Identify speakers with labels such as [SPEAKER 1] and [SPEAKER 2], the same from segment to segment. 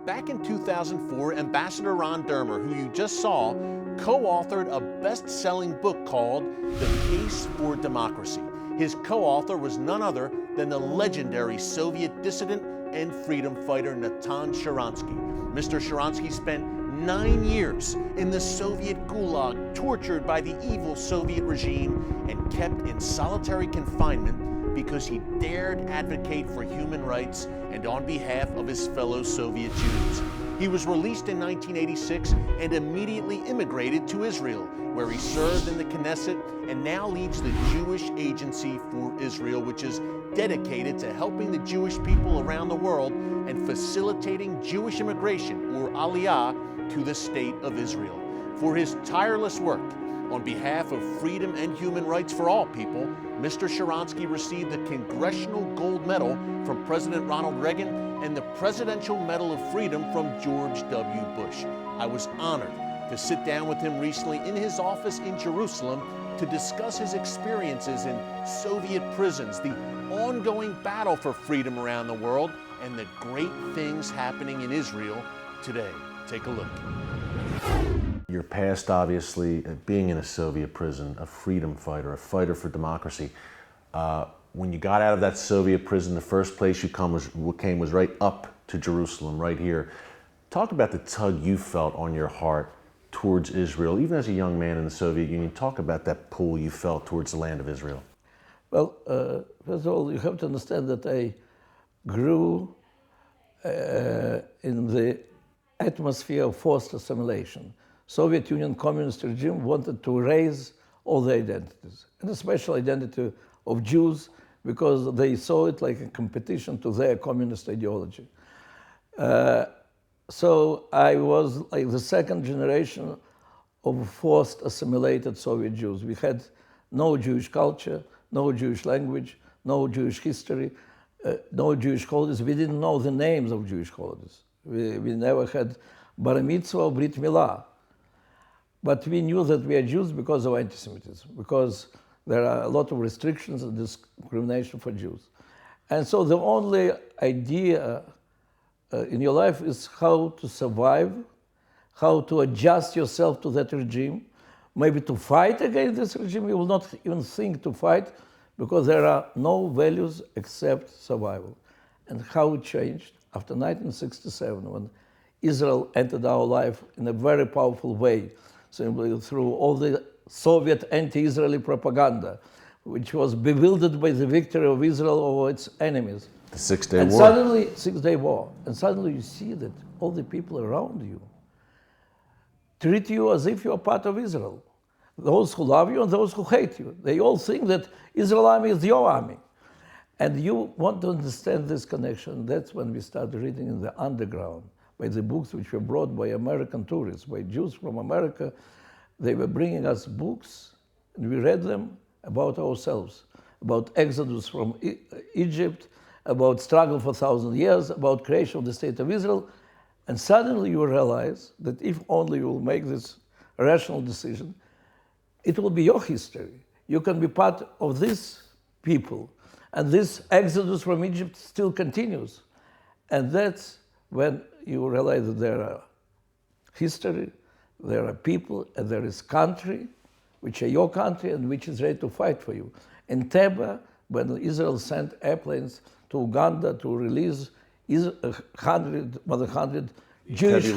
[SPEAKER 1] Back in 2004, Ambassador Ron Dermer, who you just saw, co-authored a best-selling book called The Case for Democracy. His co-author was none other than the legendary Soviet dissident and freedom fighter Natan Sharansky. Mr. Sharansky spent 9 years in the Soviet Gulag, tortured by the evil Soviet regime and kept in solitary confinement because he dared advocate for human rights and on behalf of his fellow Soviet Jews. He was released in 1986 and immediately immigrated to Israel, where he served in the Knesset and now leads the Jewish Agency for Israel, which is dedicated to helping the Jewish people around the world and facilitating Jewish immigration, or Aliyah, to the State of Israel. For his tireless work on behalf of freedom and human rights for all people, Mr. Sharansky received the Congressional Gold Medal from President Ronald Reagan and the Presidential Medal of Freedom from George W. Bush. I was honored to sit down with him recently in his office in Jerusalem to discuss his experiences in Soviet prisons, the ongoing battle for freedom around the world, and the great things happening in Israel today. Take a look. Your past, obviously, being in a Soviet prison, a freedom fighter, a fighter for democracy. When you got out of that Soviet prison, the first place you came was right up to Jerusalem, right here. Talk about the tug you felt on your heart towards Israel, even as a young man in the Soviet Union. Talk about that pull you felt towards the land of Israel.
[SPEAKER 2] Well, first of all, you have to understand that I grew in the atmosphere of forced assimilation. Soviet Union communist regime wanted to erase all the identities, and the special identity of Jews, because they saw it like a competition to their communist ideology. So I was like the second generation of forced assimilated Soviet Jews. We had no Jewish culture, no Jewish language, no Jewish history, no Jewish holidays. We didn't know the names of Jewish holidays. We never had Bar Mitzvah or Brit Milah. But we knew that we are Jews because of anti-Semitism, because there are a lot of restrictions and discrimination for Jews. And so the only idea in your life is how to survive, how to adjust yourself to that regime, maybe to fight against this regime. You will not even think to fight because there are no values except survival. And how it changed after 1967, when Israel entered our life in a very powerful way, simply through all the Soviet anti-Israeli propaganda, which was bewildered by the victory of Israel over its enemies.
[SPEAKER 1] The Six-Day War.
[SPEAKER 2] Suddenly, Six-Day War. And suddenly you see that all the people around you treat you as if you are part of Israel. Those who love you and those who hate you. They all think that Israel army is your army. And you want to understand this connection. That's when we started reading in the underground, by the books which were brought by American tourists, by Jews from America. They were bringing us books, and we read them about ourselves, about exodus from Egypt, about struggle for 1,000 years, about creation of the State of Israel. And suddenly you realize that if only you will make this rational decision, it will be your history. You can be part of this people. And this exodus from Egypt still continues. And that's when you realize that there are history, there are people, and there is country, which are your country and which is ready to fight for you. In Teba, when Israel sent airplanes to Uganda to release 100 Jewish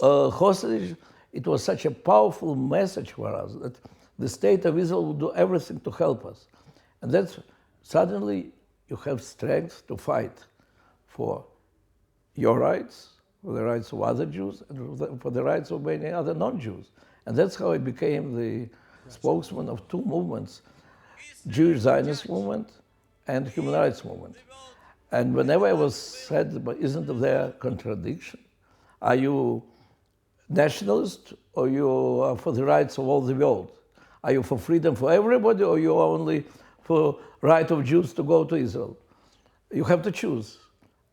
[SPEAKER 2] hostages, it was such a powerful message for us that the State of Israel would do everything to help us. And that's suddenly you have strength to fight for your rights, for the rights of other Jews, and for the rights of many other non-Jews. And that's how I became the spokesman of two movements, Jewish Zionist movement and human rights movement. And whenever I was said, but isn't there contradiction? Are you nationalist or you are for the rights of all the world? Are you for freedom for everybody or you are only for right of Jews to go to Israel? You have to choose.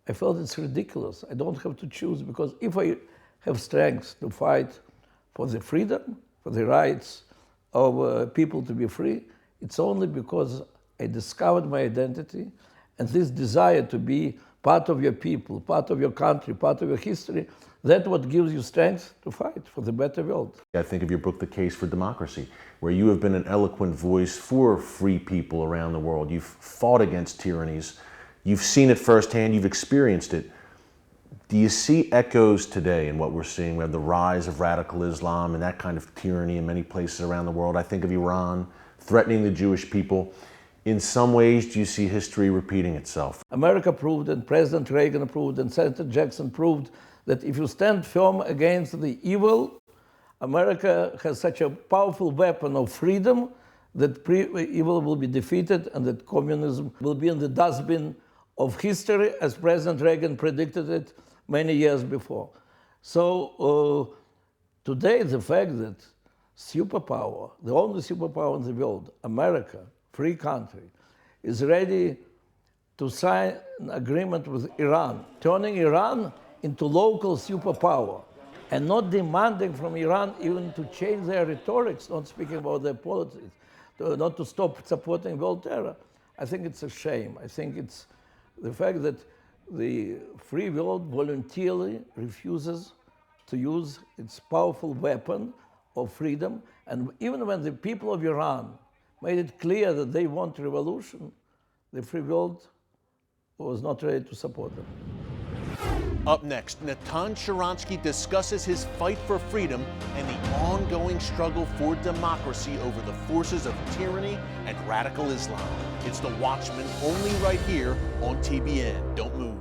[SPEAKER 2] I felt it's ridiculous. I don't have to choose because if I have strength to fight for the freedom, for the rights of people to be free, it's only because I discovered my identity and this desire to be part of your people, part of your country, part of your history, that's what gives you strength to fight for the better world.
[SPEAKER 1] I think of your book, The Case for Democracy, where you have been an eloquent voice for free people around the world. You've fought against tyrannies. You've seen it firsthand. You've experienced it. Do you see echoes today in what we're seeing? We have the rise of radical Islam and that kind of tyranny in many places around the world. I think of Iran threatening the Jewish people. In some ways, do you see history repeating itself?
[SPEAKER 2] America proved, and President Reagan proved, and Senator Jackson proved that if you stand firm against the evil, America has such a powerful weapon of freedom that evil will be defeated and that communism will be in the dustbin of history, as President Reagan predicted it many years before. So today, the fact that superpower, the only superpower in the world, America, free country, is ready to sign an agreement with Iran, turning Iran into local superpower, and not demanding from Iran even to change their rhetorics, not speaking about their politics, not to stop supporting world terror. I think it's a shame. I think it's the fact that the free world voluntarily refuses to use its powerful weapon of freedom, and even when the people of Iran made it clear that they want revolution, the free world was not ready to support them.
[SPEAKER 1] Up next, Natan Sharansky discusses his fight for freedom and the ongoing struggle for democracy over the forces of tyranny and radical Islam. It's The Watchman, only right here on TBN. Don't move.